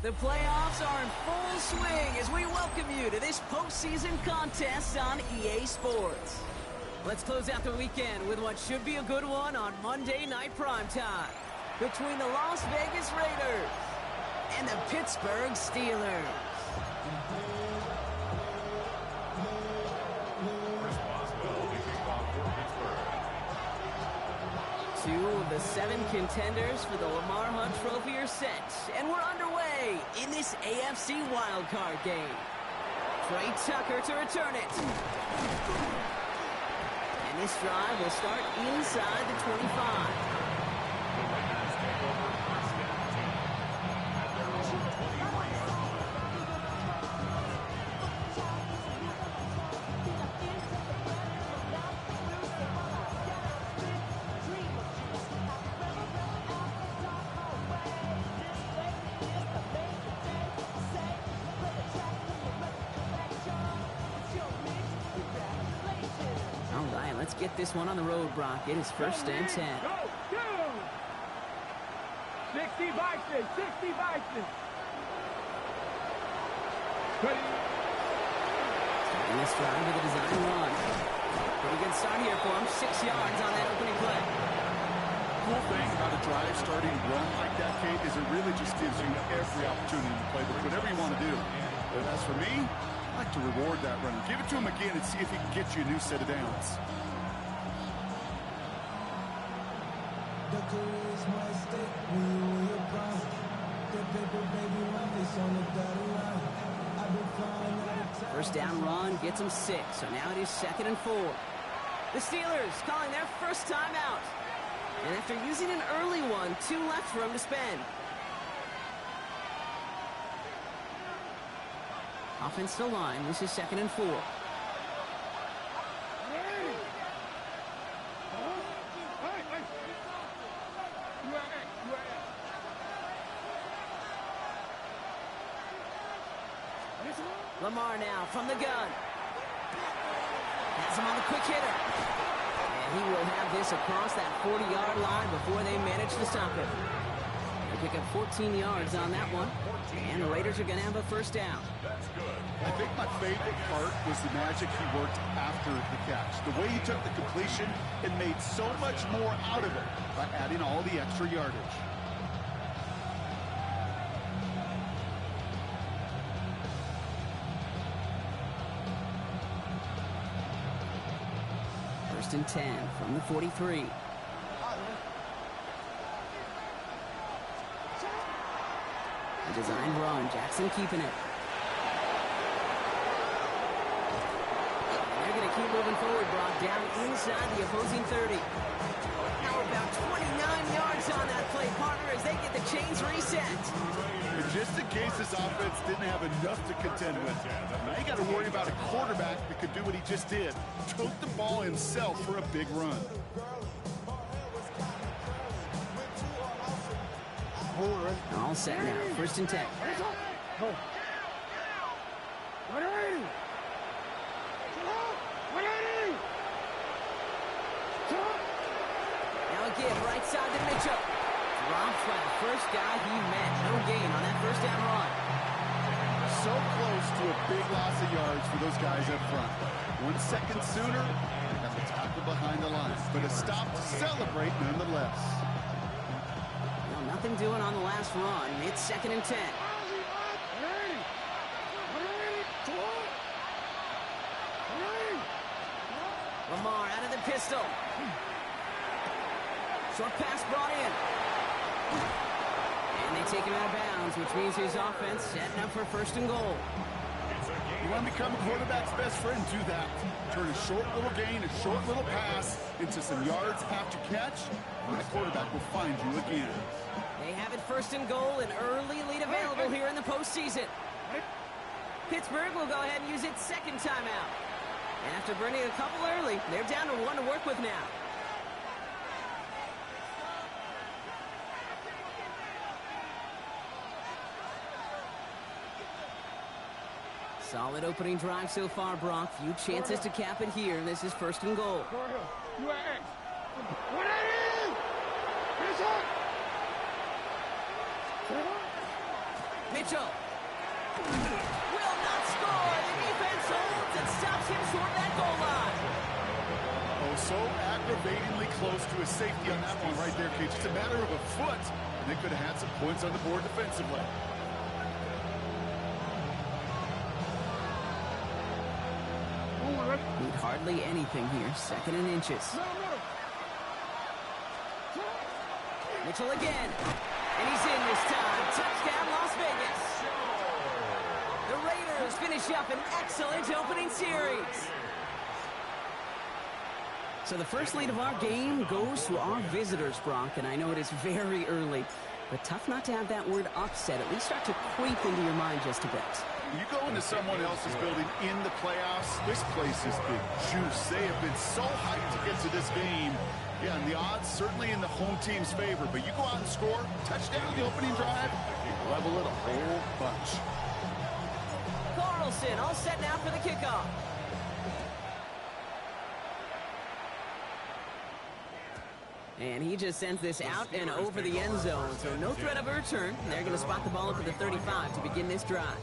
The playoffs are in full swing as we welcome you to this postseason contest on EA Sports. Let's close out the weekend with what should be a good one on Monday Night Primetime between the Las Vegas Raiders and the Pittsburgh Steelers. Two of the 7 contenders for the Lamar Hunt Trophy are set, and we're underway in this AFC wildcard game. Trey Tucker to return it. And this drive will start inside the 25. Let's get this one on the road, Brock. It is first and 10. Go, go! 60 Vikings, 60 Vikings. Starting this drive with a design run. Pretty good start here for him. 6 yards on that opening play. Cool thing about a drive starting run like that, Kate, is it really just gives you every opportunity to play whatever you want to do. But as for me, I like to reward that runner. Give it to him again and see if he can get you a new set of downs. First down run gets him 6, so now it is 2nd and 4. The Steelers calling their first timeout. And after using an early one, 2 left for him to spend. Offensive line, this is 2nd and 4. Lamar now from the gun. Has him on the quick hitter. And he will have this across that 40-yard line before they manage to stop him. They pick up 14 yards on that one. And the Raiders are going to have a first down. I think my favorite part was the magic he worked after the catch. The way he took the completion and made so much more out of it by adding all the extra yardage. First and 10 from the 43. A designed run, Jackson keeping it. They're going to keep moving forward, Brock, down inside the opposing 30. Now about 29 yards on that play, partner, as they get the chains reset. And just in case this offense didn't have enough to contend with, now you got to worry about a quarterback that could do what he just did. Tote the ball himself for a big run. All set now. First and 10. Now again, right side to Mitchell. Dropped by the first guy he met. No gain on that first down run. So close to a big loss of yards for those guys up front. 1 second sooner, they got the tackle behind the line. But a stop to celebrate nonetheless. Nothing doing on the last run. It's 2nd and 10. Lamar out of the pistol. Short pass brought in. And they take him out of bounds, which means his offense setting up for 1st and goal. You want to become a quarterback's best friend, do that. Turn a short little gain, a short little pass into some yards after catch, and the quarterback will find you again. They have it 1st and goal, an early lead available here in the postseason. Pittsburgh will go ahead and use its 2nd timeout. And after burning a couple early, they're down to 1 to work with now. Solid opening drive so far, Brock. Few chances to cap it here. This is 1st and goal. Mitchell. Will not score. The defense holds and stops him short of that goal line. Oh, so aggravatingly close to a safety on that one right there, Cage. It's a matter of a foot, and they could have had some points on the board defensively. Need hardly anything here. Second and inches. Mitchell again. And he's in this time. Touchdown, Las Vegas. The Raiders finish up an excellent opening series. So the first lead of our game goes to our visitors, Brock, and I know it is very early, but tough not to have that word upset at least start to creep into your mind just a bit. You go into someone else's building in the playoffs, this place has been juice. They have been so hyped to get to this game. Yeah, and the odds certainly in the home team's favor, but you go out and score, touchdown the opening drive, you level it a whole bunch. Carlson all set now for the kickoff. And he just sends this out and over the end zone, so no threat of a return. They're going to spot the ball up at the 35 to begin this drive.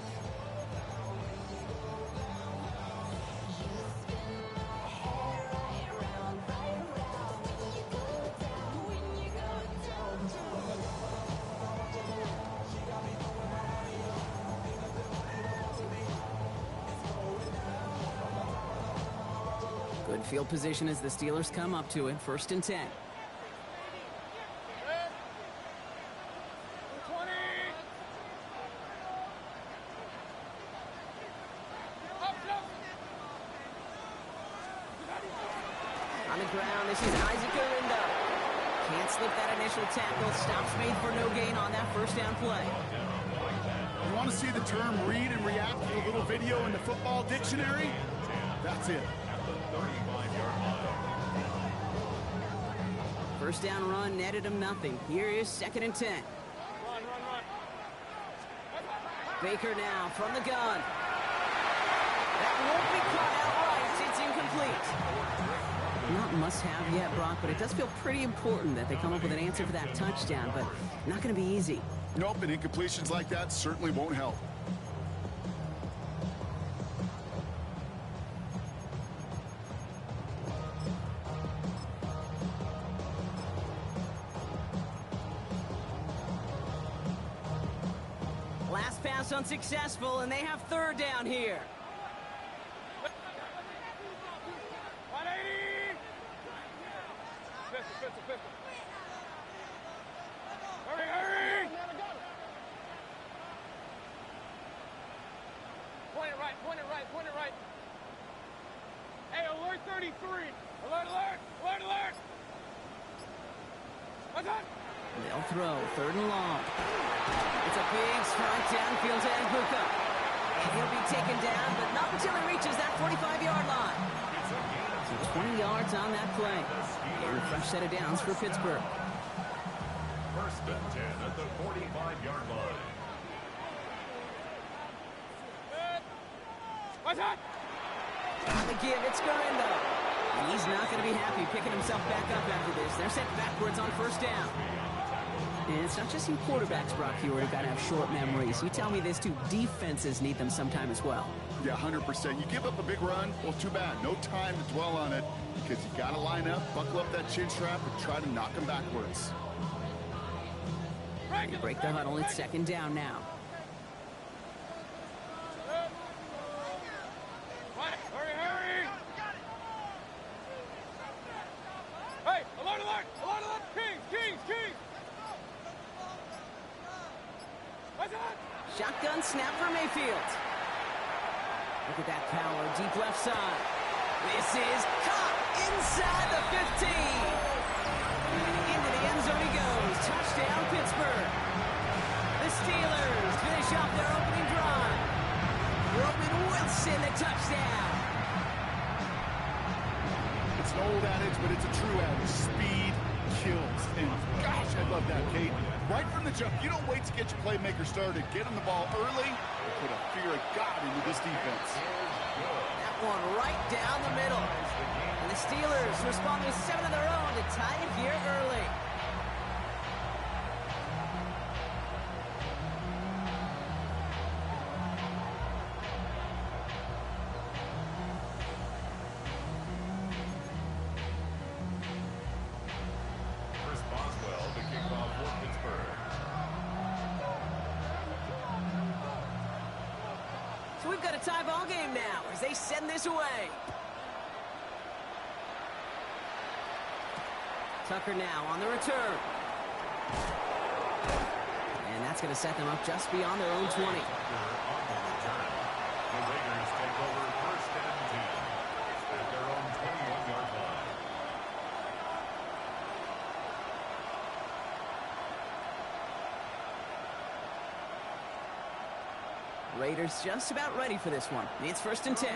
Good field position as the Steelers come up to it. 1st and 10. On the ground, this is Isaac Orindo. Can't slip that initial tackle. Stops made for no gain on that first down play. You want to see the term read and react to the little video in the football dictionary? That's it. First down run netted him nothing. Here is 2nd and 10. Baker now from the gun. That won't be caught outright. It's incomplete. Not must-have yet, Brock, but it does feel pretty important that they come up with an answer for that touchdown, but not going to be easy. Nope, and incompletions like that certainly won't help. Last pass unsuccessful, and they have 3rd down here. Hurry! Point it right. Hey, alert 33. Alert. What's that? They'll throw 3rd and long. It's a big strike downfield to Njoku. And he'll be taken down, but not until he reaches that 45-yard line. So 20 yards on that play. And a fresh set of downs for Pittsburgh. 1st and 10 at the 45-yard line. What's that? On the give, it's Garindo. And he's not going to be happy picking himself back up after this. They're sent backwards on 1st down. And it's not just in quarterbacks, Brock, you already got to have short memories. You tell me this too, defenses need them sometime as well. Yeah, 100%. You give up a big run, well, too bad. No time to dwell on it because you got to line up, buckle up that chin strap, and try to knock them backwards. They break the huddle. It's 2nd down now. Hurry! Hey, alert! Kings! What's that? Shotgun snap for Mayfield. Look at that power, deep left side. This is caught inside the 15. Into the end zone he goes. Touchdown, Pittsburgh. The Steelers finish off their opening drive. Roman Wilson, the touchdown. It's an old adage, but it's a true adage. Speed kills. And gosh, I love that, Kate. Right from the jump, you don't wait to get your playmaker started. Get him the ball early and put a fear of God into this defense. That one right down the middle. And the Steelers respond with 7 of their own to tie it here early. we've got a tie ball game now as they send this away. Tucker now on the return. And that's going to set them up just beyond their own 20. The Raiders take over first and 10 at their own 21-yard line. Raiders just about ready for this one. It's first and 10.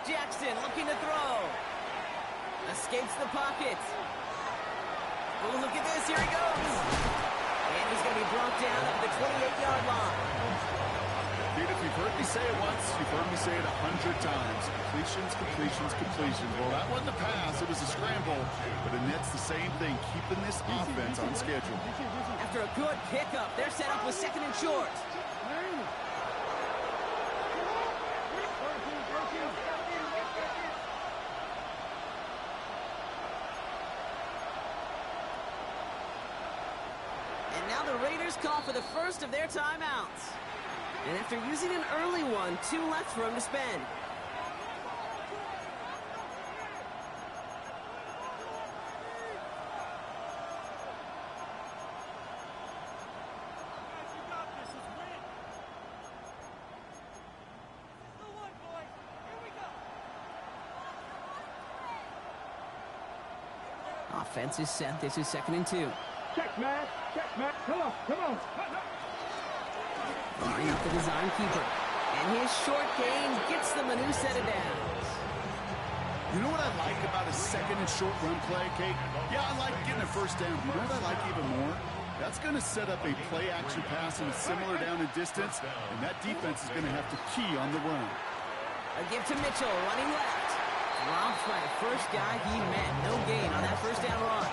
Jackson looking to throw. Escapes the pocket. Oh, look at this. Here he goes. And he's going to be brought down at the 28-yard line. Dude, if you've heard me say it once, you've heard me say it 100 times. Completions, completions, completions. Well, that wasn't a pass. It was a scramble. But the Nets, the same thing, keeping this offense on schedule. After a good pickup, they're set up with second and short. And now the Raiders call for the first of their timeouts. And after using an early one, 2 left for him to spend. Offense is set. This is second and 2. Check, man. Check, man. Come on. Come on. Line up the design keeper. And his short gain gets them a new set of downs. You know what I like about a second and short run play, Kate? Yeah, I like getting a first down. You know what I like even more? That's going to set up a play-action pass in a similar down and distance, and that defense is going to have to key on the run. A give to Mitchell, running left. Dropped by the first guy he met. No gain on that first down run.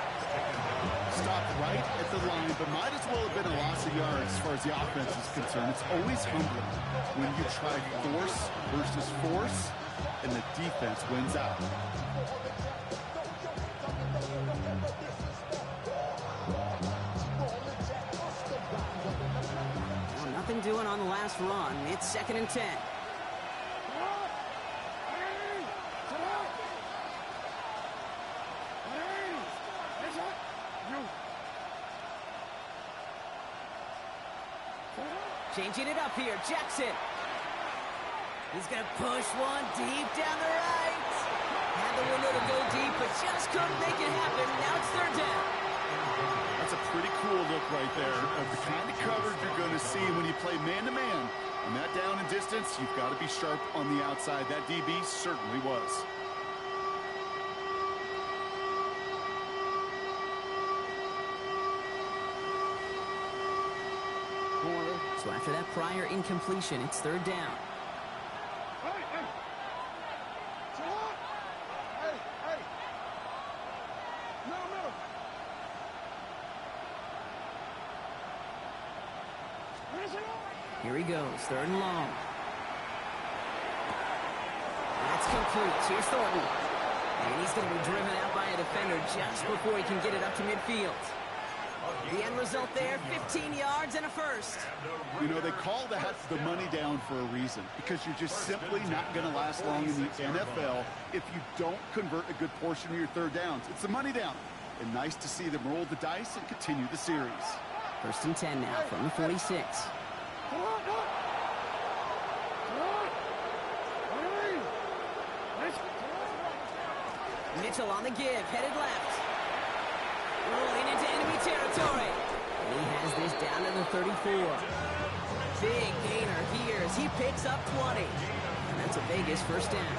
Stopped right at the line, but might as well have been a loss of yards as far as the offense is concerned. It's always humbling when you try force versus force, and the defense wins out. Well, nothing doing on the last run. It's second and 10. Changing it up here, Jackson. He's going to push one deep down the right. Had the window to go deep, but just couldn't make it happen. Now it's third down. That's a pretty cool look right there of the kind of coverage you're going to see when you play man-to-man. And that down and distance, you've got to be sharp on the outside. That DB certainly was. So after that prior incompletion, it's third down. Here he goes, third and long. That's complete. Here's Thornton. And he's going to be driven out by a defender just before he can get it up to midfield. The end result there, 15 yards and a first. You know, they call that the money down for a reason, because you're just simply not going to last long in the NFL if you don't convert a good portion of your third downs. It's the money down. And nice to see them roll the dice and continue the series. First and 10 now from the 46. Mitchell on the give, headed left. Rolling into enemy territory. And he has this down to the 34. Big gainer here as he picks up 20. And that's a Vegas first down.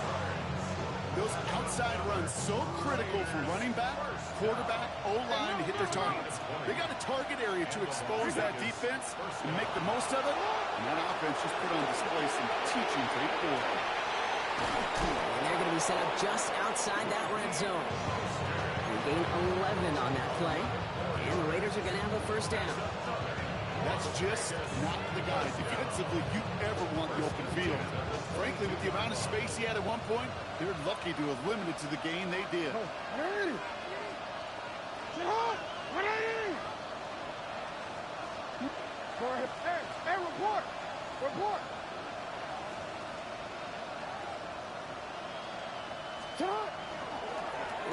Those outside runs so critical for running back, quarterback, O-line to hit their targets. They got a target area to expose that defense and make the most of it. And that offense just put on display some teaching tape for them. And they're going to be set up just outside that red zone. They gain 11 on that play. And the Raiders are going to have a first down. That's just not the guy defensively you ever want the open field. Frankly, with the amount of space he had at one point, they're lucky to have limited to the gain they did. 180! Hey, report! Report!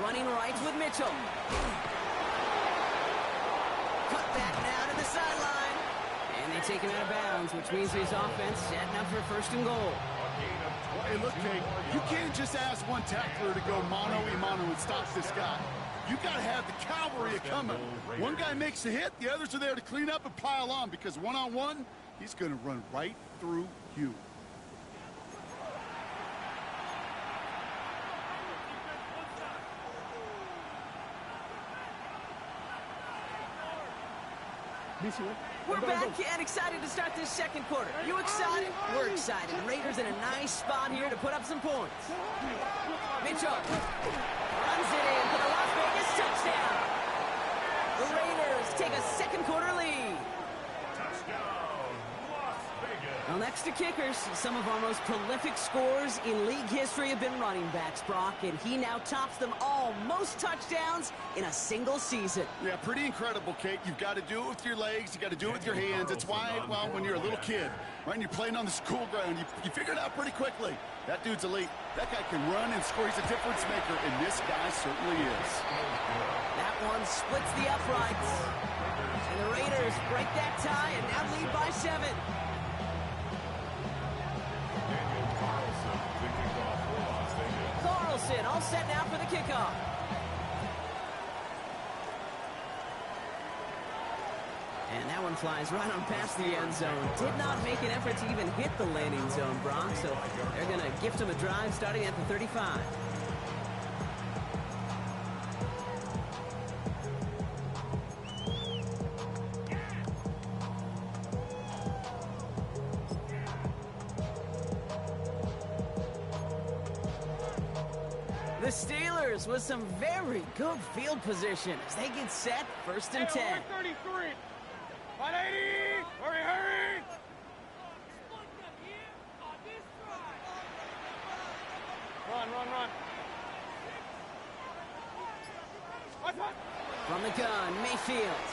Running right with Mitchell. Cut that now to the sideline. And they take him out of bounds, which means his offense setting up for first and goal. Hey, look, Kate, you can't just ask one tackler to go mano-a-mano and stop this guy. You got to have the cavalry coming. One guy makes a hit, the others are there to clean up and pile on, because one-on-one, he's going to run right through you. We're back and excited to start this second quarter. You excited? We're excited. Raiders in a nice spot here to put up some points. Mitchell runs it in for the Las Vegas touchdown. The Raiders take a second quarter lead. Touchdown, Las Vegas. Well, next to kickers, some of our most prolific scorers in league history have been running backs, Brock, and he now tops them all. Most touchdowns in a single season. Yeah, pretty incredible, Kate. You've got to do it with your legs. You got to do it with your hands. It's why, well, when you're a little kid, right, and you're playing on the school ground, you figure it out pretty quickly. That dude's elite. That guy can run and score. He's a difference maker, and this guy certainly is. That one splits the uprights. And the Raiders break that tie and now lead by 7. Daniel Carlson, the kickoff for Las Vegas. Carlson all set now for the kickoff. And that one flies right on past the end zone. Did not make an effort to even hit the landing zone, Brock, so they're going to gift him a drive starting at the 35. The Steelers with some very good field position as they get set, first and 10. 133! 180! Hurry, hurry! Run. From the gun, Mayfield.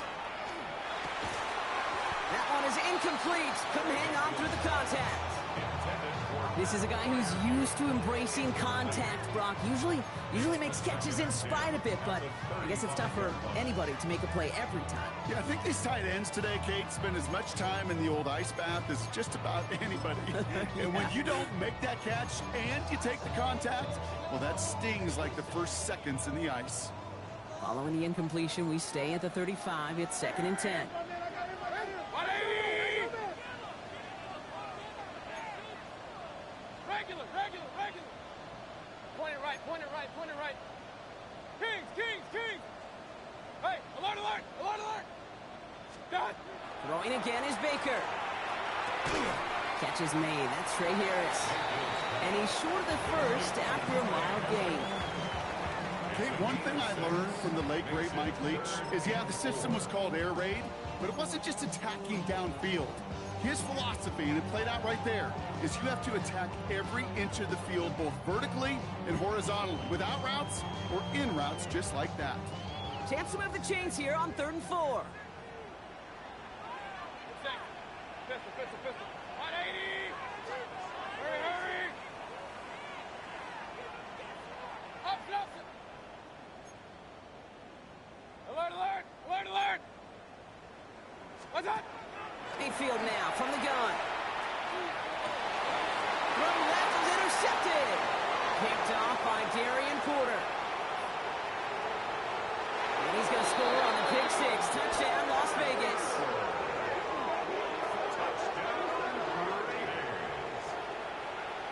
That one is incomplete. Couldn't hang on through the contact. This is a guy who's used to embracing contact, Brock. Usually makes catches in spite of it, but I guess it's tough for anybody to make a play every time. Yeah, I think these tight ends today, Kate, spend as much time in the old ice bath as just about anybody. And when you don't make that catch and you take the contact, well, that stings like the first seconds in the ice. Following the incompletion, we stay at the 35. It's second and 10. 180! Regular. Point it right. Kings! Hey, alert! Done! Throwing again is Baker. Catch is made. That's Trey Harris. And he's short of the first after a mile gain. Kate, one thing I learned from the late, great Mike Leach is, yeah, the system was called air raid, but it wasn't just attacking downfield. His philosophy, and it played out right there, is you have to attack every inch of the field, both vertically and horizontally, without routes or in routes, just like that. Chance to move the chains here on 3rd and 4. Pistol. 180! Hurry! Up, Alert! What's that? Mayfield now from the gun. Throw left is intercepted. Picked off by Darian Porter. And he's going to score on the pick six. Touchdown, Las Vegas.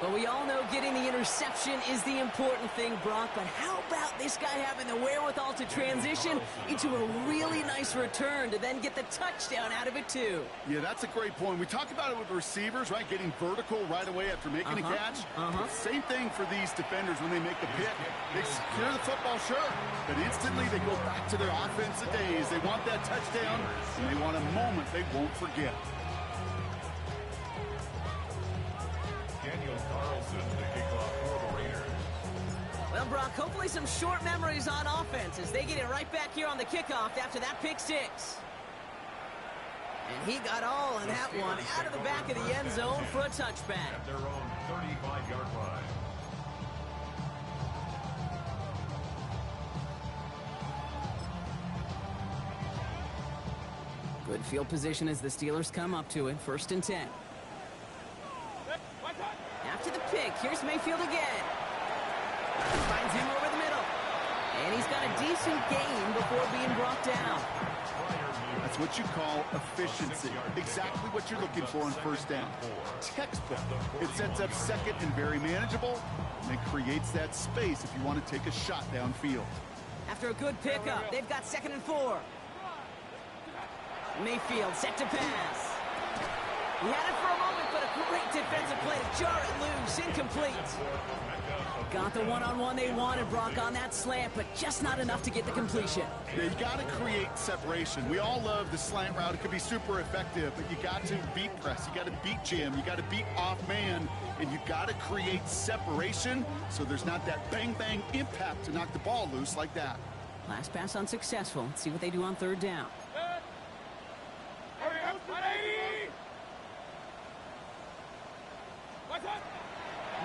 But we all know getting the interception is the important thing, Brock. But how about this guy having the wherewithal to transition into a really nice return to then get the touchdown out of it, too? Yeah, that's a great point. We talk about it with the receivers, right? Getting vertical right away after making a catch. Same thing for these defenders when they make the pick. They secure the football, sure, but instantly they go back to their offensive days. They want that touchdown, and they want a moment they won't forget. Daniel Carlson, the kickoff for the Raiders. Well, Well, Brock, hopefully some short memories on offense as they get it right back here on the kickoff after that pick six. And he got all of that one out of the back of the end zone for a touchback. At their own 35-yard line. Good field position as the Steelers come up to it. 1st and 10. After the pick, here's Mayfield again. Finds him over the middle. And he's got a decent gain before being brought down. That's what you call efficiency. Exactly what you're looking for on 1st down. Textbook. It sets up 2nd and very manageable, and it creates that space if you want to take a shot downfield. After a good pickup, they've got 2nd and 4. Mayfield set to pass. He had it for a moment, but a great defensive play to jar it loose. Incomplete. Got the one-on-one they wanted, Brock, on that slant, but just not enough to get the completion. Yeah, you got to create separation. We all love the slant route. It can be super effective, but you got to beat press. You got to beat jam. You got to beat off man, and you got to create separation so there's not that bang-bang impact to knock the ball loose like that. Last pass unsuccessful. Let's see what they do on 3rd down. Hurry up, 180! What's up?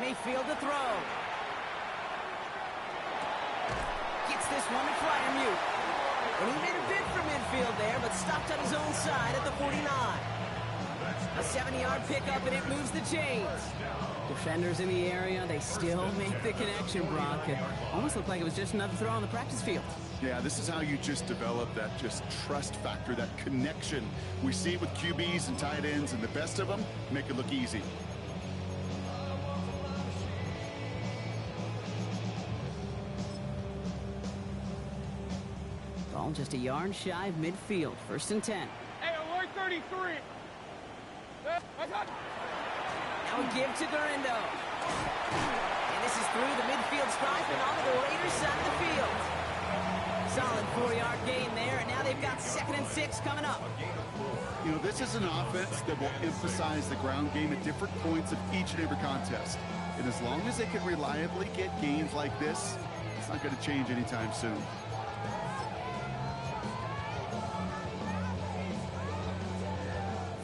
Mayfield to throw. Gets this one to Freiermuth. And he made a bid for midfield there, but stopped on his own side at the 49. A 7-yard pickup, and it moves the chains. Defenders in the area, they still make the connection, Brock. It almost looked like it was just another throw on the practice field. Yeah, this is how you just develop that just trust factor, that connection. We see it with QBs and tight ends, and the best of them make it look easy. Ball just a yard shy of midfield. 1st and 10. Hey, alert 33! What's up? Now a give to Durindo. And this is through the midfield stripe and onto the Raiders side of the field. Solid 4-yard gain there, and now they've got 2nd and 6 coming up. You know, this is an offense that will emphasize the ground game at different points of each and every contest. And as long as they can reliably get gains like this, it's not going to change anytime soon.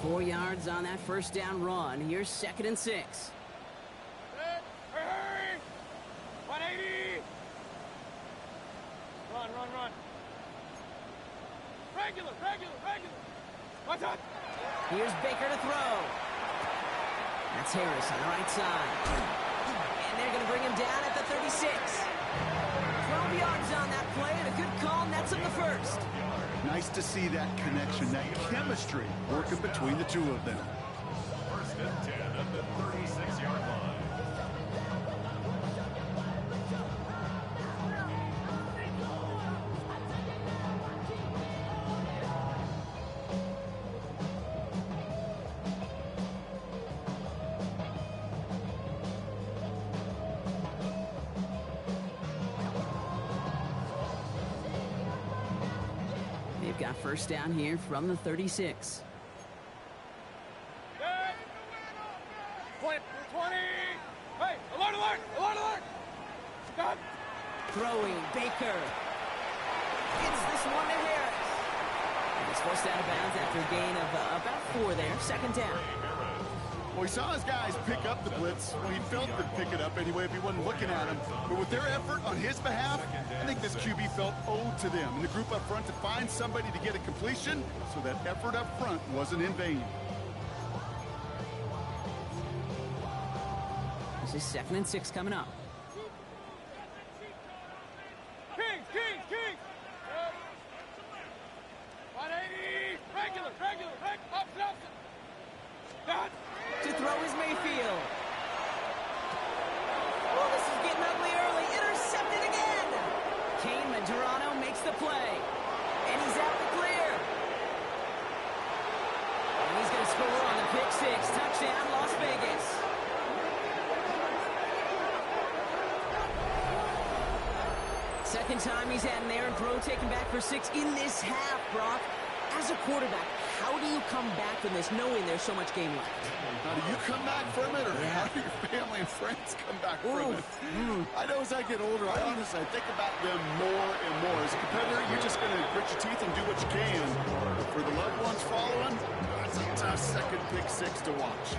Four yards on that 1st down run. Here's 2nd and 6. Hurry! 180! Run. Regular! What's up? Here's Baker to throw. That's Harris on the right side. And they're going to bring him down at the 36. 12 yards on that play, and a good call nets him the 1st. Nice to see that connection, that chemistry working between the two of them. 1st and 10 at the 36-yard line. They've got 1st down here from the 36. 20! Hey, alert! Stop! Throwing, Baker. Gets this one to Harris. And he's forced out of bounds after a gain of about 4 there. 2nd down. Well, he saw his guys pick up the blitz. Well, he felt them pick it up anyway if he wasn't looking at him. But with their effort on his behalf, I think this QB felt owed to them and the group up front to find somebody to get a completion so that effort up front wasn't in vain. This is 2nd and 6 coming up. Kings! 180! Regular! Up! Done! To throw is Mayfield. Oh, this is getting ugly early. Intercepted again. Kane Medrano makes the play. And he's out the clear. And he's going to score on the pick six. Touchdown, Las Vegas. Second time he's had an errant throw taken back for 6 in this half, Brock. As a quarterback, how do you come back from this knowing there's so much game left? How do you come back from it, or how do your family and friends come back from it? I know as I get older, I honestly think about them more and more. As a competitor, you're just going to grit your teeth and do what you can. But for the loved ones following, it's a tough second pick six to watch.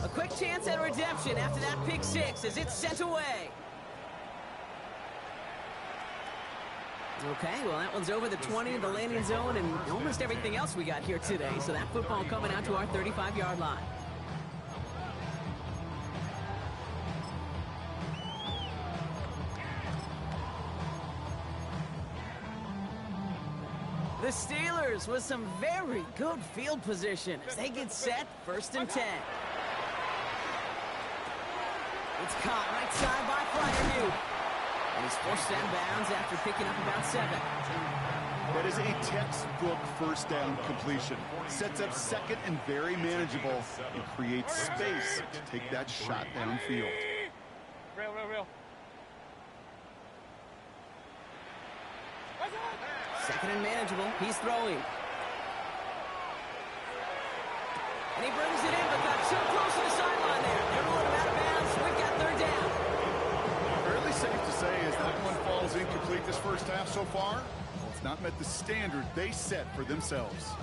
A quick chance at redemption after that pick six as it's sent away. Okay, well, that one's over the 20, the landing zone, and almost everything else we got here today. So that football coming out to our 35-yard line. The Steelers with some very good field position as they get set, 1st and 10. It's caught right side by Freiermuth. And he's forced out of bounds after picking up about 7. That is a textbook first down completion. Sets up second and very manageable and creates space to take that shot downfield. Real. Second and manageable. He's throwing. And he brings it in, but got so close to the sideline there. They're rolling him out of bounds. We've got 3rd down. Fairly safe to say as that one falls incomplete this first half so far, well, it's not met the standard they set for themselves.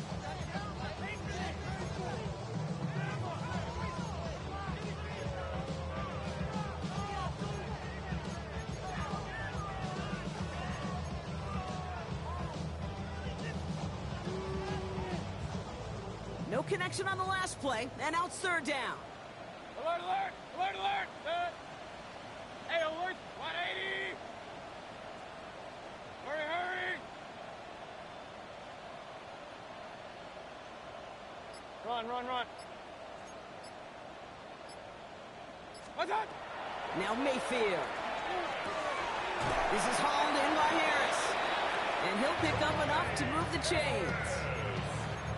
No connection on the last play, and now it's 3rd down. Alert! Hey, alert! 180! Hurry! Run! What's that? Now Mayfield. This is hauled in by Harris. And he'll pick up enough to move the chains.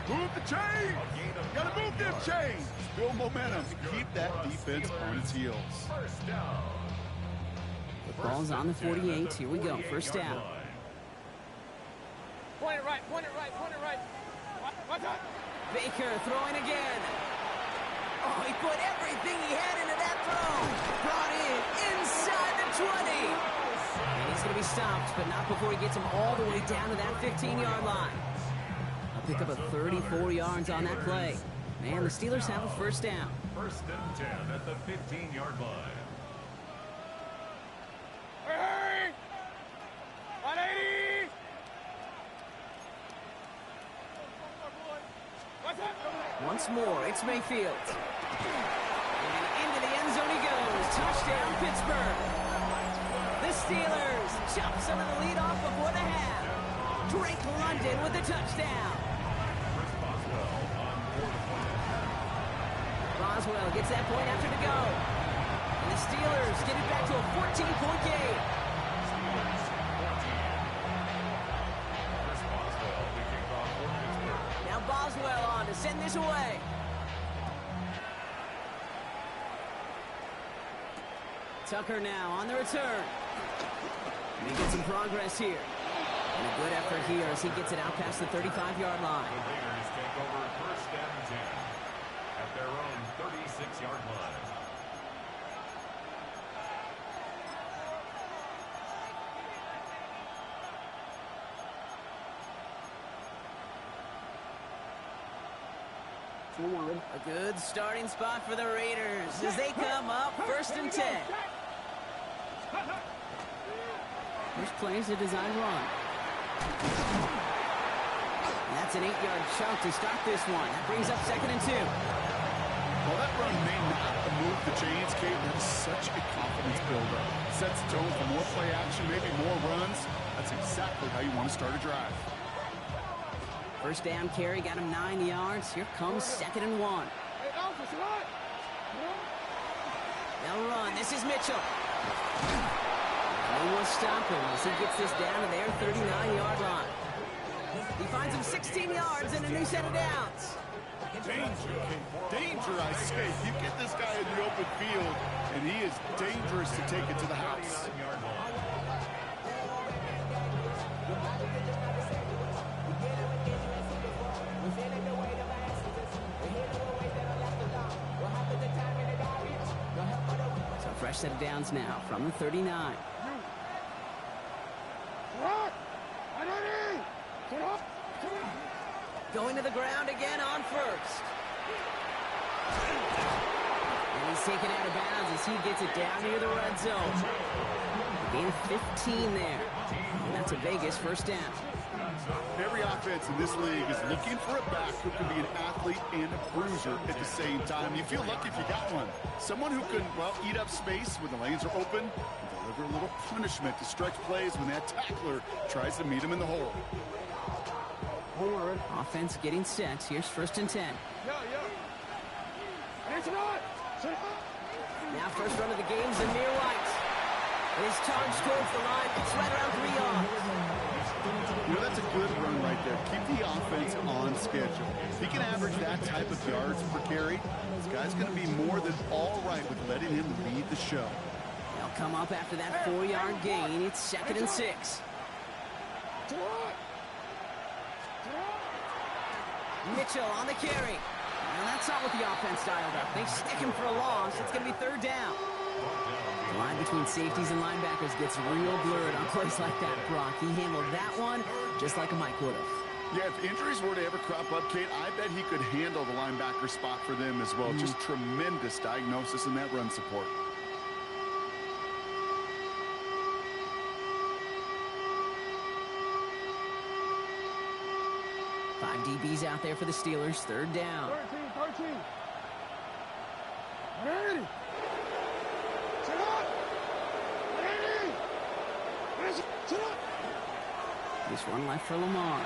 Move the chains! Gotta move them chains! Build momentum. Keep that defense on its heels. First down. The ball's on the 48. Here we go. 1st down. Point it right. What's that? Baker throwing again. Oh, he put everything he had into that throw. Brought in inside the 20. And he's going to be stopped, but not before he gets him all the way down to that 15-yard line. I'll pick up a 34 yards on that play. Man, the Steelers have a 1st down. 1st and 10 at the 15-yard line. Hurry! 180! What's that? Once more, it's Mayfield. And into the end zone he goes. Touchdown, Pittsburgh. The Steelers chop some of the lead off before the half. Drake London with the touchdown. Boswell gets that point after to go. And the Steelers get it back to a 14-point game. Now Boswell on to send this away. Tucker now on the return. Making some progress here. And a good effort here as he gets it out past the 35-yard line. The Raiders take over 1st and 10 at their own 36-yard line. A good starting spot for the Raiders as they come up 1st and 10. First play is a design run. And that's an 8-yard chunk to start this one. That brings up 2nd and 2. Well, that run may not move the chains, Kate. That's such a confidence builder. Sets the tone for more play action, maybe more runs. That's exactly how you want to start a drive. 1st down carry got him 9 yards. Here comes 2nd and 1. They'll run. This is Mitchell. They will stop him as he gets this down to their 39-yard line. He finds him 16 yards and a new set of downs. Danger, danger, I say. You get this guy in the open field, and he is dangerous to take it to the house. So fresh set of downs now from the 39. Going to the ground again on first. And he's taken out of bounds as he gets it down near the red zone. Gain of 15 there. And that's a Vegas first down. Every offense in this league is looking for a back who can be an athlete and a bruiser at the same time. You feel lucky if you got one. Someone who can, well, eat up space when the lanes are open and deliver a little punishment to stretch plays when that tackler tries to meet him in the hole. Offense getting set. Here's first and 10. Now first run of the game, Zamir White. His charge towards the line. It's right around 3 yards. You know, that's a good run right there. Keep the offense on schedule. If he can average that type of yards per carry, this guy's going to be more than all right with letting him lead the show. They'll come up after that 4-yard gain. It's second and 6. Mitchell on the carry. And that's not what the offense dialed up. They stick him for a loss. It's going to be third down. The line between safeties and linebackers gets real blurred on plays like that, Brock. He handled that one just like a Mike would have. Yeah, if injuries were to ever crop up, Kate, I bet he could handle the linebacker spot for them as well. Just tremendous diagnosis in that run support. Five DBs out there for the Steelers. Third down. 13. Ready. Sit up. Ready. Sit up. Just one left for Lamar.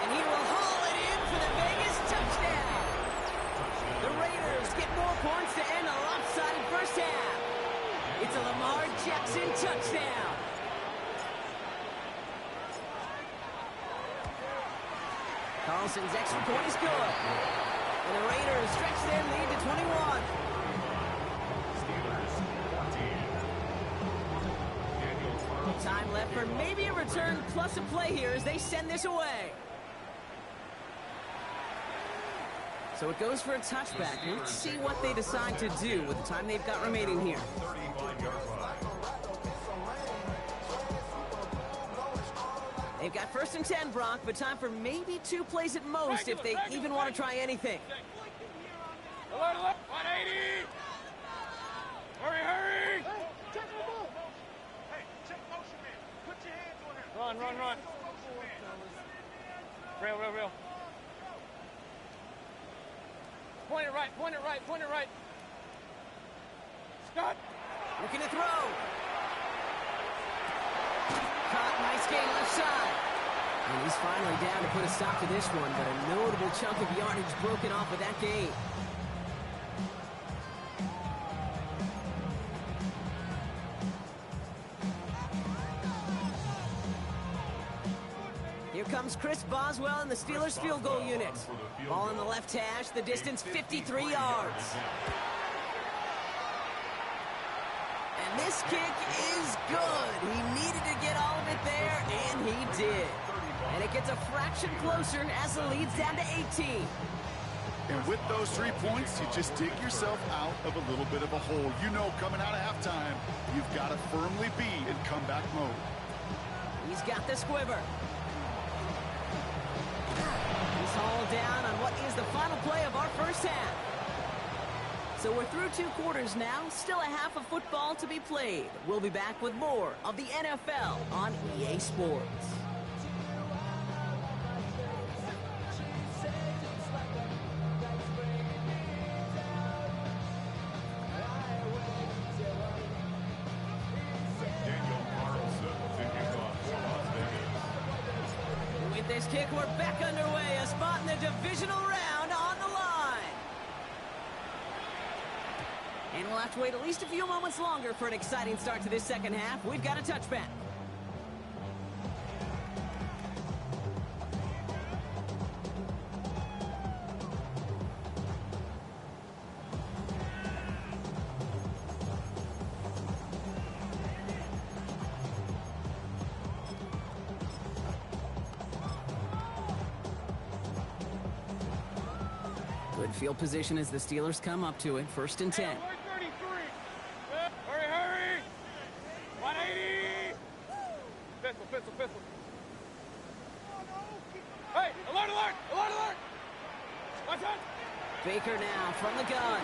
And he will haul it in for the Vegas touchdown. The Raiders get more points to end a lopsided first half. It's a Lamar Jackson touchdown. Carlson's extra point is good. And the Raiders stretch their lead to 21. Time left for maybe a return plus a play here as they send this away. So it goes for a touchback. Let's see what they decide to do with the time they've got remaining here. They've got first and 10, Brock, but time for maybe 2 plays at most if they even want to try anything. Alert, 180. Hurry. Hey, check the ball. Hey, check motion, man. Put your hands on him. Run. Real. Point it right. Scott. Looking to throw. Caught, nice gain left side. And he's finally down to put a stop to this one, but a notable chunk of yardage broken off with that gain. Here comes Chris Boswell in the Steelers field goal unit. Ball in the left hash, the distance 53 yards. And this kick is good. He needed to get all of it there, and he did. And it gets a fraction closer as the lead's down to 18. And with those 3 points, you just dig yourself out of a little bit of a hole. You know, coming out of halftime, you've got to firmly be in comeback mode. He's got the squiver. He's hauled down on what is the final play of our first half. So we're through 2 quarters now, still a half of football to be played. We'll be back with more of the NFL on EA Sports. With this kick, we're back underway. A spot in the divisional round on the line. And we'll have to wait at least a few moments longer for an exciting start to this second half. We've got a touchback. Good field position as the Steelers come up to it. 1st and 10. Hurry, hurry! 180! Pistol. Hey, alert! Watch out! Baker now from the gun.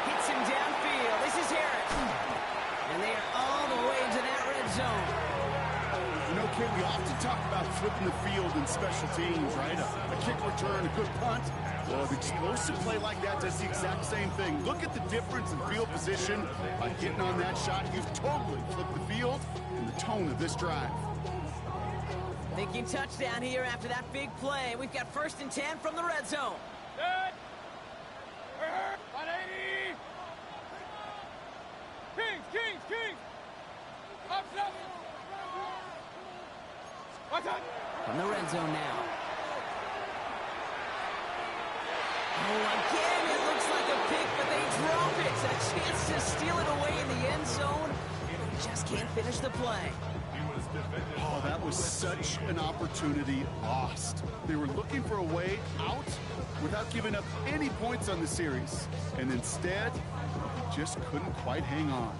Hits him downfield. This is Harris. And they are all the way to that red zone. You know, Kid, we often talk about flipping the field in special teams, right? A kick return, a good punt. Well, an explosive play like that does the exact same thing. Look at the difference in field position. By getting on that shot, you've totally flipped the field and the tone of this drive. Thinking touchdown here after that big play. We've got 1st and 10 from the red zone. Good! 180! Kings! Up! Watch out! From the red zone now. Oh, again, it looks like a pick, but they drop it. A chance to steal it away in the end zone. They just can't finish the play. Oh, that was such an opportunity lost. They were looking for a way out without giving up any points on the series. And instead, just couldn't quite hang on.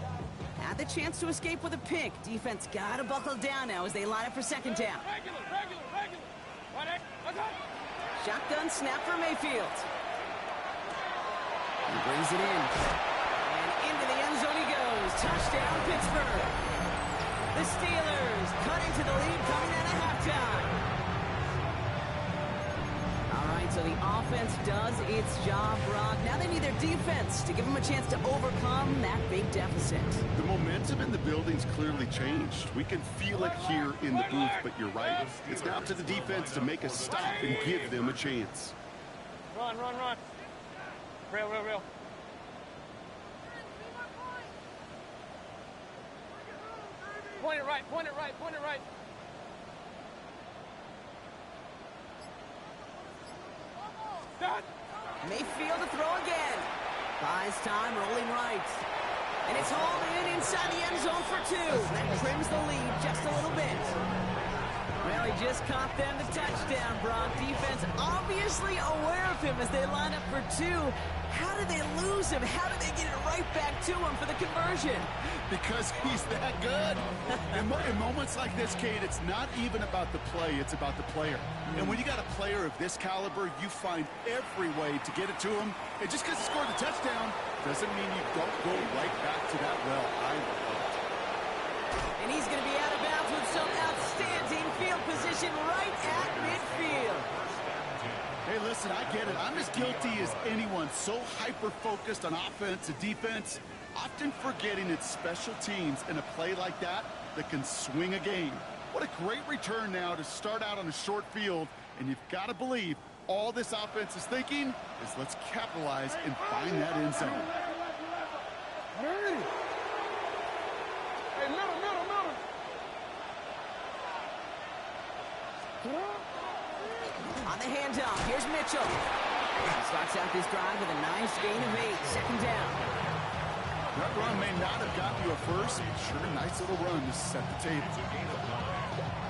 Had the chance to escape with a pick. Defense got to buckle down now as they line up for 2nd down. Regular! Watch out! Shotgun snap for Mayfield. He brings it in. And into the end zone he goes. Touchdown, Pittsburgh. The Steelers cutting to the lead coming out of halftime. All right, so the offense does its job, Brock. Now they need their defense to give them a chance to overcome that big deficit. The momentum in the building's clearly changed. We can feel it here in the booth, but you're right. It's now to the defense to make a stop and give them a chance. Run! Real. Point it right. Done. Mayfield to throw again. Buys time, rolling right. And it's hauled in inside the end zone for 2. That trims the lead just a little bit. Well, he just caught them the touchdown, Brock. Defense obviously aware of him as they line up for 2. How did they lose him? How did they get it right back to him for the conversion? Because he's that good. In moments like this, Kate, it's not even about the play, it's about the player. And when you got a player of this caliber, you find every way to get it to him. And just because he scored the touchdown doesn't mean you don't go right back to that well. I love it. And he's going to be out of bounds with some outstanding field position right at midfield. Hey, listen, I get it. I'm as guilty as anyone. So hyper-focused on offense and defense, often forgetting it's special teams in a play like that can swing a game. What a great return now to start out on a short field, and you've got to believe all this offense is thinking is let's capitalize and find that end zone. Hey, middle. On the handoff, here's Mitchell. He starts out this drive with a nice gain of 8. 2nd down. That run may not have gotten you a first, but sure, a nice little run to set the table. It's a gain of 9.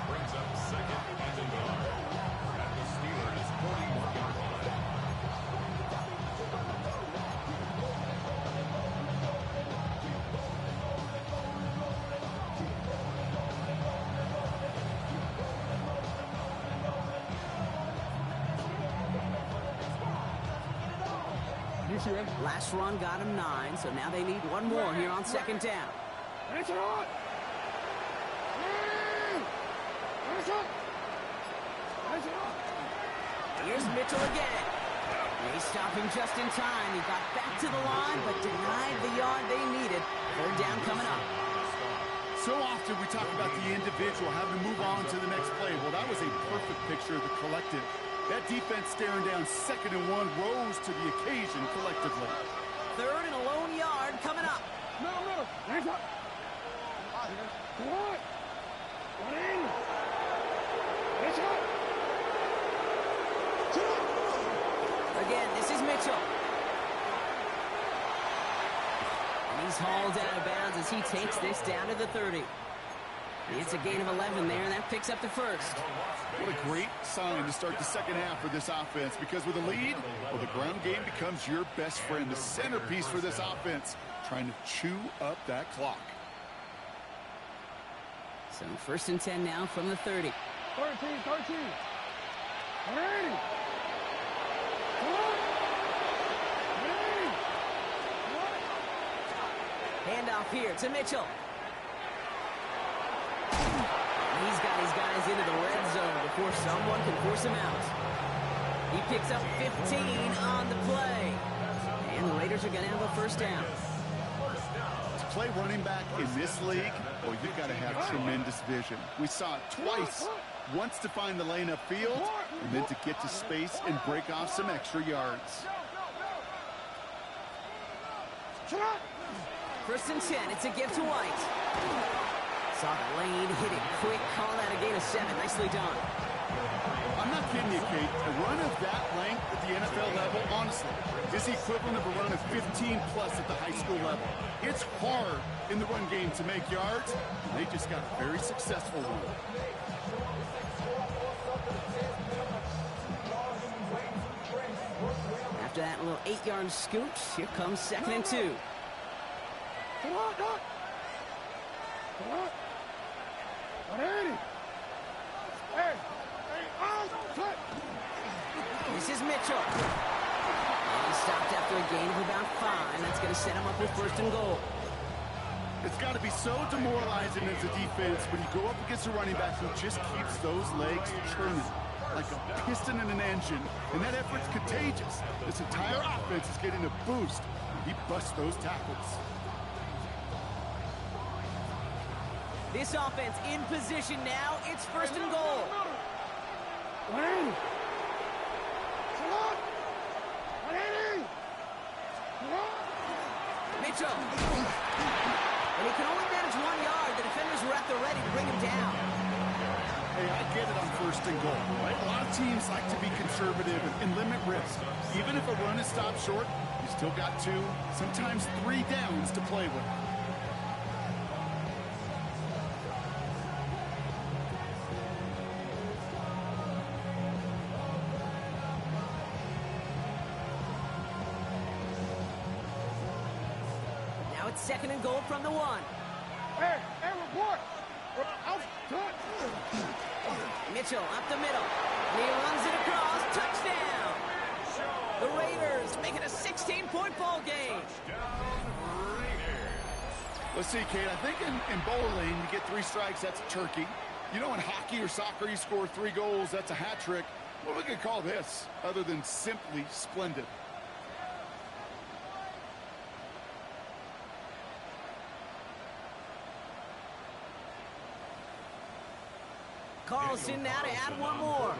Brings up 2nd and 9 at the Steelers' 41-yard line. Last run got him 9, so now they need one more here on 2nd down. Here's Mitchell again. They stop him just in time. He got back to the line, but denied the yard they needed. 3rd down coming up. So often we talk about the individual having to move on to the next play. Well, that was a perfect picture of the collective. That defense staring down 2nd and 1 rose to the occasion collectively. 3rd and a lone yard coming up. Middle. Hands up. What? One in. Hands up. Again, this is Mitchell. And he's hauled out of bounds as he takes this down to the 30. It's a gain of 11 there, and that picks up the first. What a great sign to start the second half for this offense, because with a lead, well, the ground game becomes your best friend, the centerpiece for this offense, trying to chew up that clock. So first and 10 now from the 30. 13. Ready. Handoff here to Mitchell. He's got his guys into the red zone before someone can force him out. He picks up 15 on the play. And the Raiders are going to have a first down. To play running back in this league, well, you've got to have tremendous vision. We saw it twice. Once to find the lane upfield, and then to get to space and break off some extra yards. First and 10, it's a give to White. Saw the lane, hit it quick, call that a gain of 7. Nicely done. I'm not kidding you, Kate. A run of that length at the NFL level, honestly, is the equivalent of a run of 15-plus at the high school level. It's hard in the run game to make yards, and they just got a very successful one. After that little 8-yard scooch, here comes second and 2. This is Mitchell. And he stopped after a gain of about 5. That's going to set him up with first and goal. It's got to be so demoralizing as a defense when you go up against a running back who just keeps those legs churning like a piston in an engine, and that effort's contagious. This entire offense is getting a boost. He busts those tackles. This offense in position now. It's first and goal. Mitchell. And he can only manage 1 yard. The defenders were at the ready to bring him down. Hey, I get it on first and goal, right? A lot of teams like to be conservative and limit risk. Even if a run is stopped short, you still got 2, sometimes 3 downs to play with. Now it's second and goal from the 1. Hey, report. Mitchell up the middle. And he runs it across. Touchdown! The Raiders make it a 16-point ball game. Let's see, Kate, I think in bowling, you get 3 strikes, that's a turkey. You know, in hockey or soccer, you score 3 goals, that's a hat trick. What we could call this, other than simply splendid? Carlson now to add 1 more.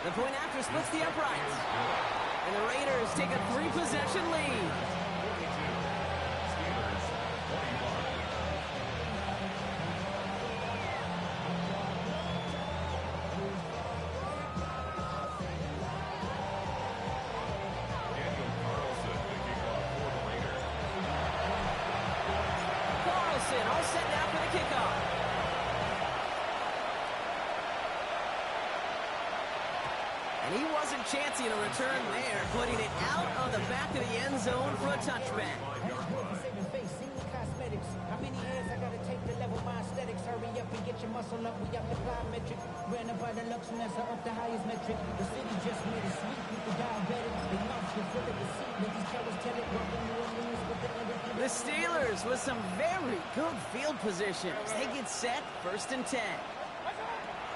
The point after splits the uprights. And the Raiders take a 3-possession lead. All set now for the kickoff. And he wasn't chancing a return there, putting it out on the back of the end zone for a touchback. How many hands I gotta take to level my aesthetics? Hurry up and get your muscle up. We apply metric. Ran up by the Lux and that's up the highest metric. The city just made it sweet with the diabetic. They mouths get full of the seat. Let these cowards tell it. Welcome to Orleans with the The Steelers with some very good field positions. They get set, first and 10.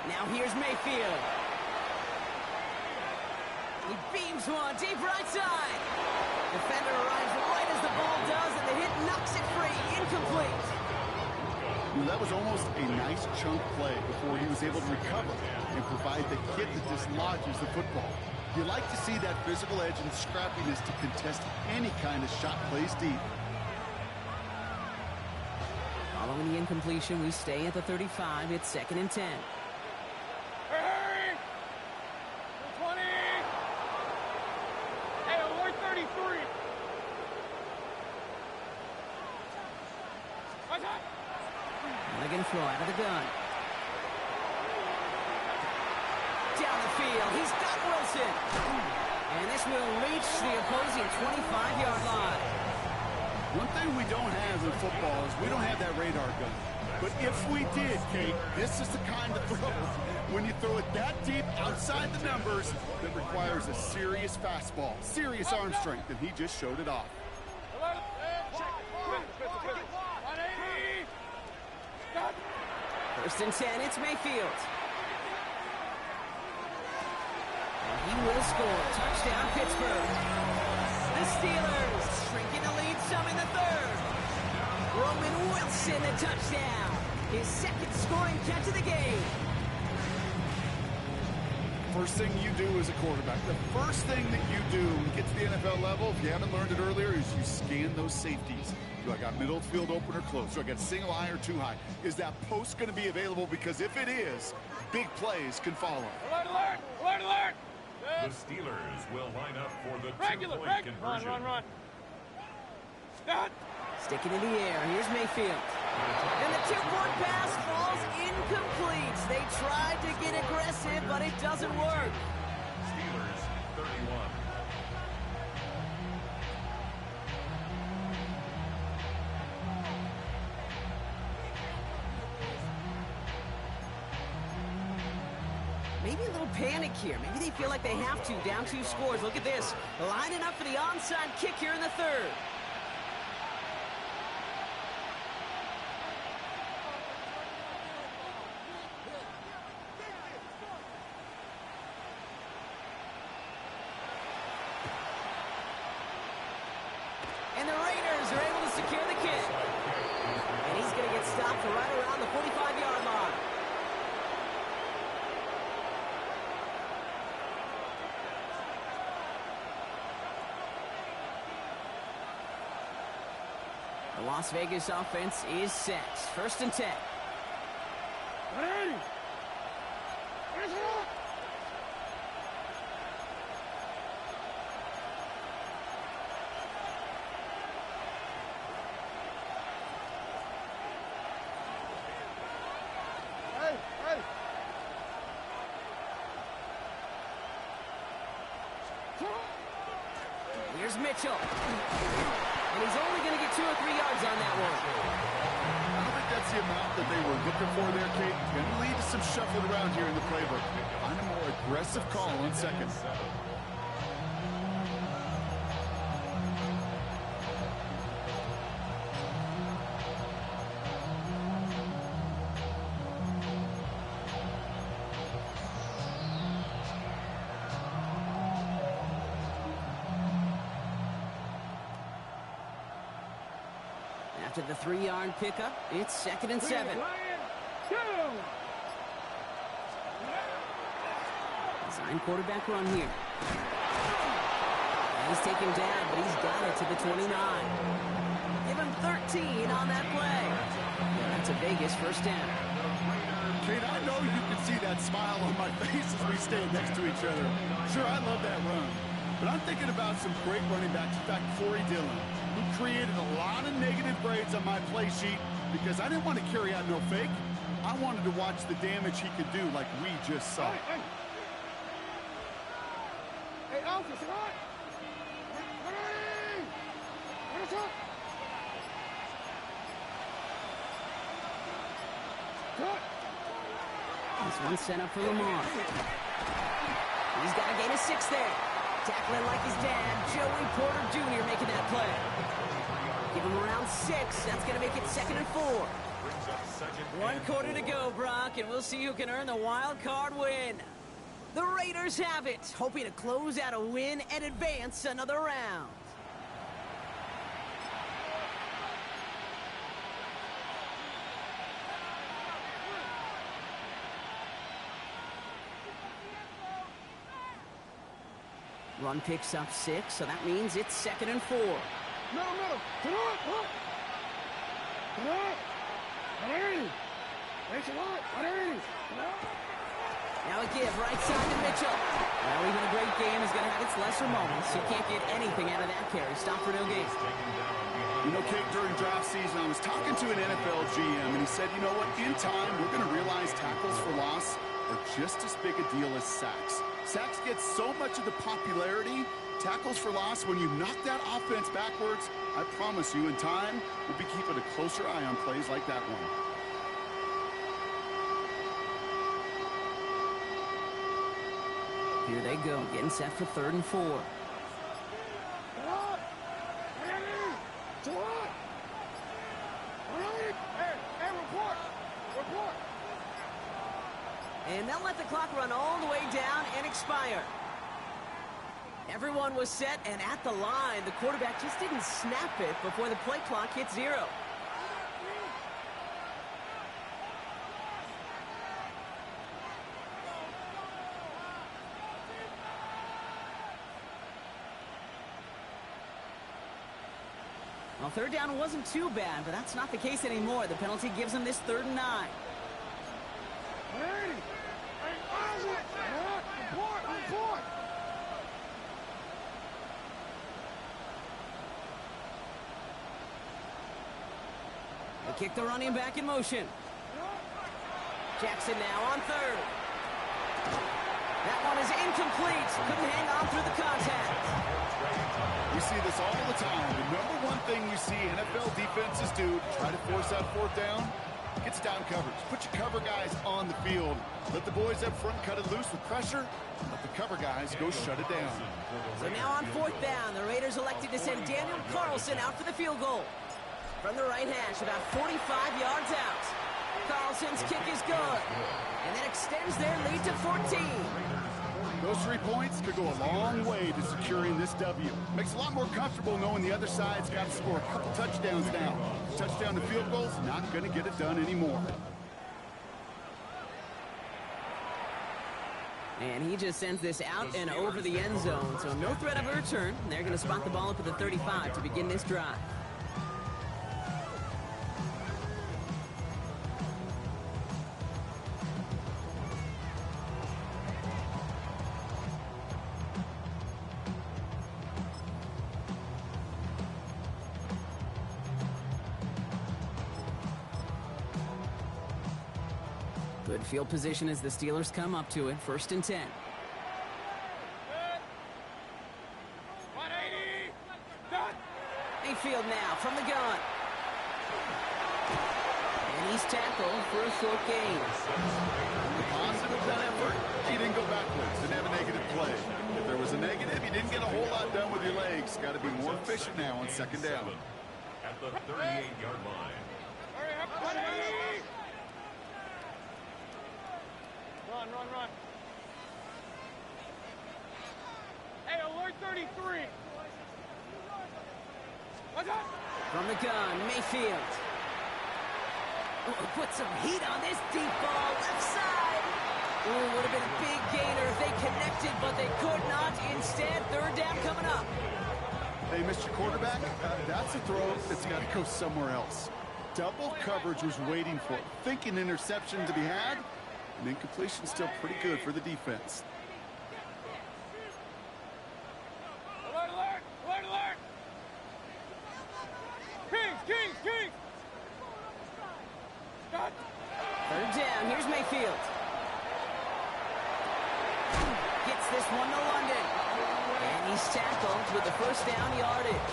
Now here's Mayfield. He beams one deep right side. Defender arrives right as the ball does, and the hit knocks it free. Incomplete. Well, that was almost a nice chunk play before he was able to recover and provide the hit that dislodges the football. You like to see that physical edge and scrappiness to contest any kind of shot plays deep. Following the incompletion, we stay at the 35. It's second and 10. Hey! 20! Hey, alert 33! They're going to throw out of the gun. Down the field. He's got Wilson. And this will reach the opposing 25-yard line. One thing we don't have in football is we don't have that radar gun. But if we did, Kate, this is the kind of throw, when you throw it that deep outside the numbers, that requires a serious fastball, serious arm strength, and he just showed it off. First and 10, it's Mayfield. And he will score. Touchdown, Pittsburgh. The Steelers shrinking the lead some in the third. Roman Wilson, the touchdown. His second scoring catch of the game. First thing you do as a quarterback, the first thing that you do when you get to the NFL level, if you haven't learned it earlier, is you scan those safeties. Do I got middle field open or close? Do I got single high or two high? Is that post going to be available? Because if it is, big plays can follow. Alert, alert! Alert, alert! The Steelers will line up for the two-point conversion. Run. Sticking in the air. Here's Mayfield. And the two-point pass falls incomplete. They tried to get aggressive, but it doesn't work. Steelers 31. Maybe a little panic here. Maybe they feel like they have to. Down 2 scores. Look at this. Lining up for the onside kick here in the third. And the Raiders are able to secure the kick. And he's going to get stopped right around the 45-yard line. The Las Vegas offense is set. First and 10. Here's Mitchell. And he's only going to get 2 or 3 yards on that one. I don't think that's the amount that they were looking for there, Kate. Going to lead to some shuffling around here in the playbook. Find a more aggressive call on second. After the 3-yard pickup, it's second and 7. Design quarterback run here. And he's taken down, but he's got it to the 29. Give him 13 on that play. And that's a Vegas first down. Kate, I know you can see that smile on my face as we stand next to each other. Sure, I love that run. But I'm thinking about some great running backs. In fact, Corey Dillon, who created a lot of negative grades on my play sheet because I didn't want to carry out no fake. I wanted to watch the damage he could do like we just saw. Hey, Alpha, what? What's up? This one sent up for Lamar. He's got a gain of 6 there. Tackling like his dad, Joey Porter Jr. making that play. Give him around 6. That's going to make it second and 4. 1 quarter to go, Brock, and we'll see who can earn the wild card win. The Raiders have it, hoping to close out a win and advance another round. Run picks up 6, so that means it's second and 4. Middle. Now a give right side to Mitchell. Well, even a great game is going to have its lesser moments. You can't get anything out of that carry. Stop for no gain. You know, Kate, during draft season, I was talking to an NFL GM, and he said, you know what, in time, we're going to realize tackles for loss are just as big a deal as sacks. Sacks get so much of the popularity. Tackles for loss, when you knock that offense backwards, I promise you, in time, we'll be keeping a closer eye on plays like that one. Here they go, getting set for 3rd and 4. And they'll let the clock run all the way down and expire. Everyone was set and at the line. The quarterback just didn't snap it before the play clock hit 0. Well, 3rd down wasn't too bad, but that's not the case anymore. The penalty gives them this 3rd and 9. They kick the running back in motion. Jackson now on 3rd. That one is incomplete. Couldn't hang on through the contact. We see this all the time. The number one thing you see NFL defenses do, try to force that 4th down, gets down coverage. Put your cover guys on the field. Let the boys up front cut it loose with pressure. Let the cover guys go shut it down. So now on 4th down, the Raiders elected to send Daniel Carlson out for the field goal. From the right hash, about 45 yards out. Carlson's kick is good. And that extends their lead to 14. Those 3 points could go a long way to securing this W. Makes it a lot more comfortable knowing the other side's got to score a couple touchdowns now. Touchdown to field goal's not going to get it done anymore. And he just sends this out and over the end zone, so no threat of a return. They're going to spot the ball up at the 35 to begin this drive. Good field position as the Steelers come up to it. 1st and 10. 180. Mayfield now from the gun. And he's tackled for a short gain. The positive of that effort, he didn't go backwards, didn't have a negative play. If there was a negative, you didn't get a whole lot done with your legs. Got to be more efficient now on 2nd down. At the 38-yard line. Hurry up, 180. Run. Hey, alert 33. What's up? From the gun, Mayfield. Put some heat on this deep ball, left side. Would have been a big gainer if they connected, but they could not. Instead, 3rd down coming up. Hey, Mr. Quarterback, that's a throw that's got to go somewhere else. Double coverage was waiting for it. Thinking interception to be had. And incompletion still pretty good for the defense. Alert! Kings! Stop. 3rd down, here's Mayfield. Gets this one to London. And he's tackled with the 1st down yardage.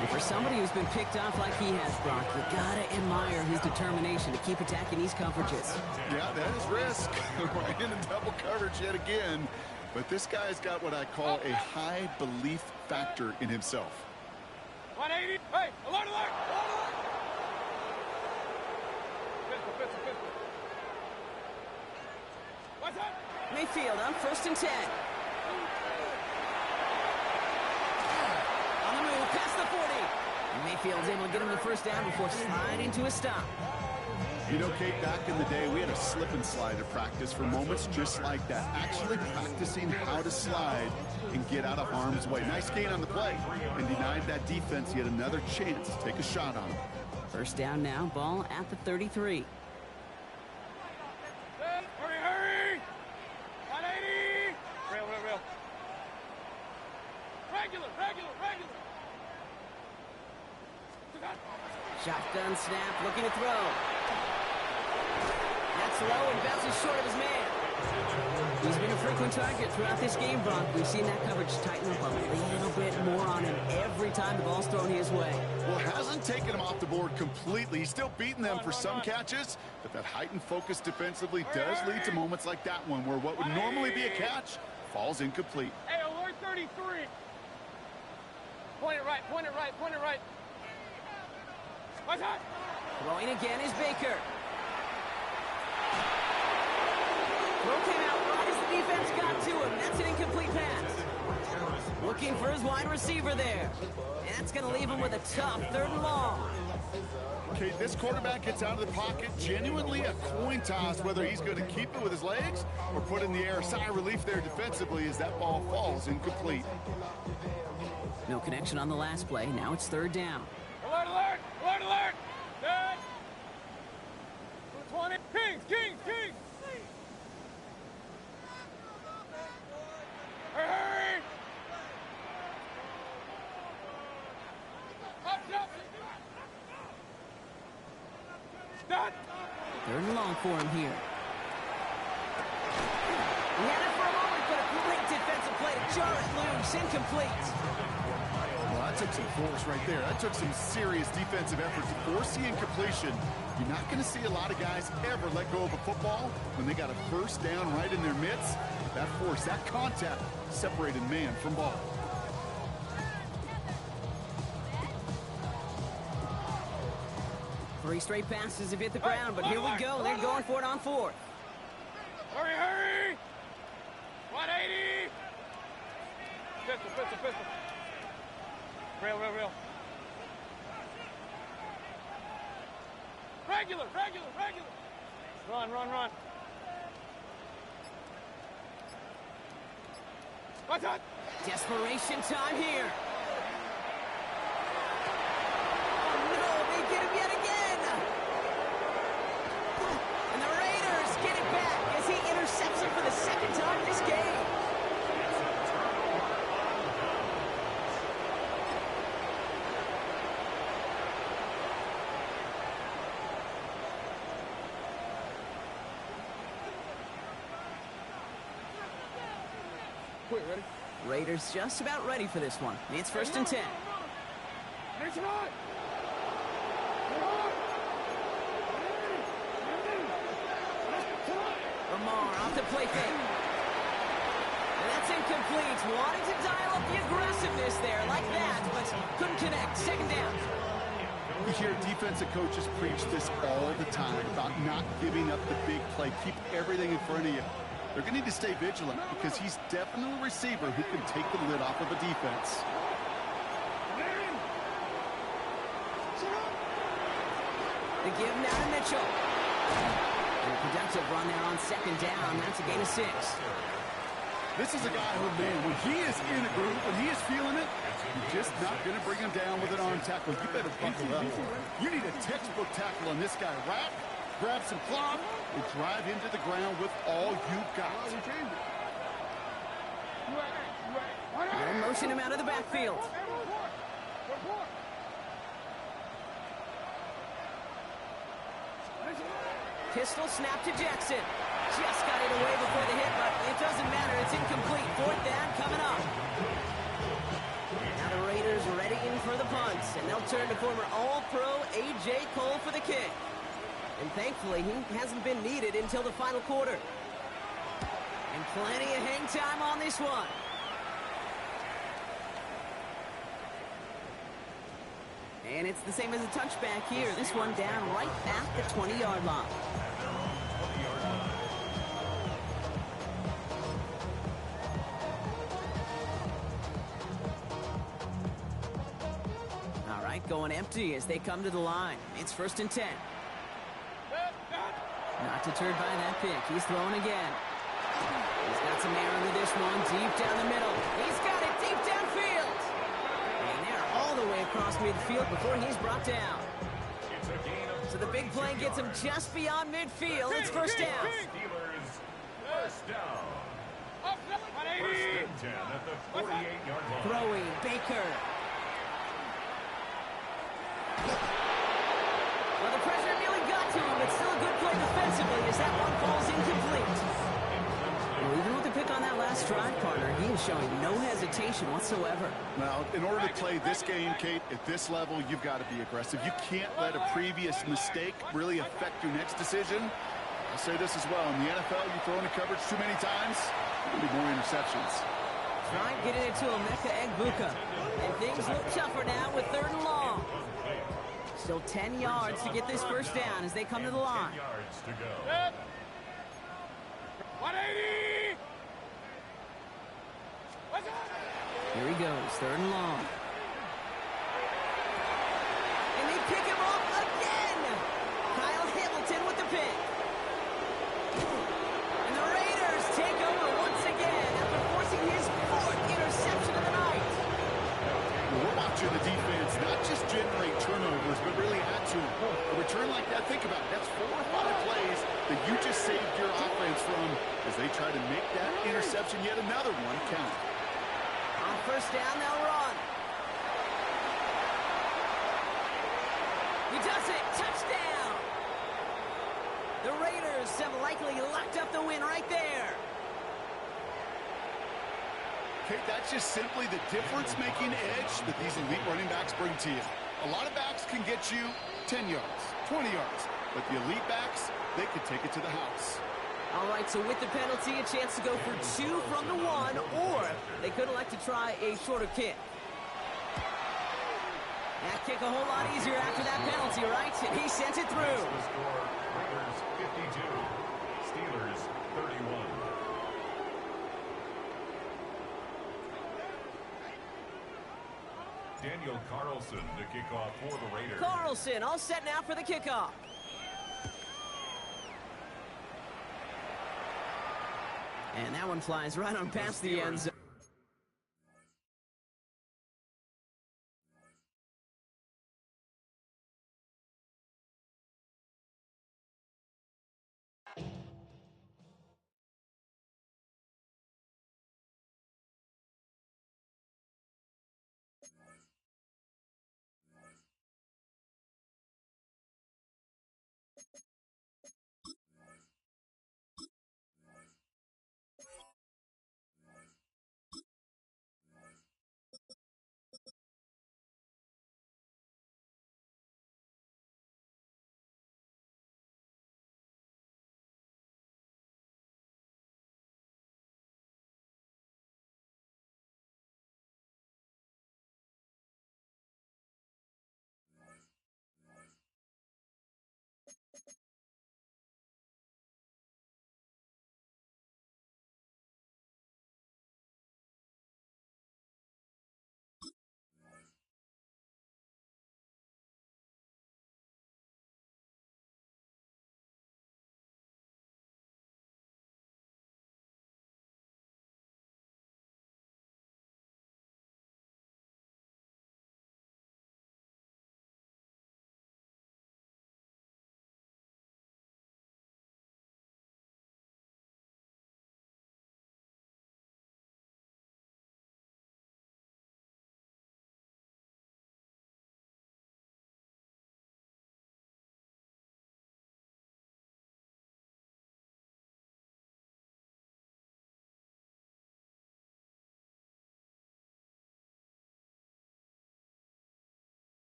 And for somebody who's been picked off like he has, Brock, you gotta admire his determination to keep attacking these coverages. Yeah, that is risk. Right in double coverage yet again. But this guy's got what I call a high belief factor in himself. 180. Hey, alert! Pistol. What's up? Mayfield on 1st and 10. On the move, past the 40. And Mayfield's able to get him the 1st down before sliding to a stop. You know, Kate, back in the day, we had a slip and slide to practice for moments just like that. Actually practicing how to slide and get out of harm's way. Nice gain on the play and denied that defense yet another chance to take a shot on him. 1st down now, ball at the 33. Hurry! 180! Real. Regular. On snap, looking to throw. That's low and bounces short of his man. He's been a frequent target throughout this game, Bronk. We've seen that coverage tighten up a little bit more on him every time the ball's thrown his way. Well, hasn't taken him off the board completely. He's still beating them for some catches, but that heightened focus defensively does lead to moments like that one where what would normally be a catch falls incomplete. Hey, alert 33. Point it right, point it right, point it right. What's that? Throwing again is Baker. Throw came out right as the defense got to him. That's an incomplete pass. Looking for his wide receiver there. And that's going to leave him with a tough 3rd and long. Okay, this quarterback gets out of the pocket. Genuinely a coin toss whether he's going to keep it with his legs or put in the air. Sigh of relief there defensively as that ball falls incomplete. No connection on the last play. Now it's 3rd down. Alert, alert, alert, alert. Dead. 20. Kings, Kings, Kings. Hurry! Up, up! Done! 3rd and long for him here. He had it for a moment, but a great defensive play to jar it loose. Incomplete. Well, that took some force right there. That took some serious defensive effort to force the incompletion. You're not going to see a lot of guys ever let go of a football when they got a 1st down right in their midst. That force, that contact, separated man from ball. Three straight passes have hit the ground, but here we go. They're going for it on 4th. Hurry, hurry! 180! Pistol, pistol, pistol. Rail, rail, rail. Regular, regular, regular. Run, run, run. What's that? Desperation time here. Oh, no, they get him yet again. And the Raiders get it back as he intercepts him for the 2nd time this game. Quick, ready? Raiders just about ready for this one. It's 1st and 10. Next run! Lamar off the play fake. And that's incomplete. Wanted to dial up the aggressiveness there like that, but couldn't connect. 2nd down. You hear defensive coaches preach this all the time about not giving up the big play. Keep everything in front of you. They're going to need to stay vigilant because he's definitely a receiver who can take the lid off of a defense. The give now to Mitchell. And a productive run there on 2nd down. That's a gain of 6. This is a guy who, man, when he is in a groove, when he is feeling it, you're just not going to bring him down with an arm tackle. You better buckle up. You need a textbook tackle on this guy. Wrap, grab some cloth, and drive him to the ground with all you've got. They'll motion him out of the backfield. Pistol snap to Jackson. Just got it away before the hit, but it doesn't matter. It's incomplete. 4th down coming up. Now the Raiders ready in for the punts, and they'll turn to former All-Pro A.J. Cole for the kick. And thankfully, he hasn't been needed until the final quarter. And plenty of hang time on this one. And it's the same as a touchback here. This one down right at the 20-yard line. All right, going empty as they come to the line. It's 1st and 10. Not deterred by that pick. He's throwing again. He's got some air under this one. Deep down the middle. He's got it deep downfield. And they're all the way across midfield before he's brought down. So the big play gets him just beyond midfield. It's 1st down. Steelers, 1st down. 1st and 10 at the 48-yard line. Throwing Baker. as that one falls incomplete. Well, even with the pick on that last drive, partner, he is showing no hesitation whatsoever. Now, in order to play this game, Kate, at this level, you've got to be aggressive. You can't let a previous mistake really affect your next decision. I'll say this as well. In the NFL, you throw into coverage too many times, there'll be more interceptions. Try getting it to Emeka Egbuka. And things look tougher now with 3rd and long. Still 10 yards to get this first down as they come to the line. 10 yards to go. 180! Here he goes, 3rd and long. And they pick him up again. Kyle Hamilton with the pick. And the Raiders take over once again after forcing his 4th interception of the night. We're watching the defense not just generate turnovers, but really add to them. A return like that, think about it. That's 4 or 5 plays that you just saved your offense from as they try to make that interception, yet another one, count. On 1st down, they'll run. He does it. Touchdown. The Raiders have likely locked up the win right there. Okay, that's just simply the difference-making edge that these elite running backs bring to you. A lot of backs can get you 10 yards, 20 yards, but the elite backs, they could take it to the house. All right, so with the penalty, a chance to go for 2 from the 1, or they could elect to try a shorter kick. That kick a whole lot easier after that penalty, right? And he sent it through. The score, Raiders 52, Steelers 31. Daniel Carlson to kick off for the Raiders. Carlson all set now for the kickoff. And that one flies right on past the end zone.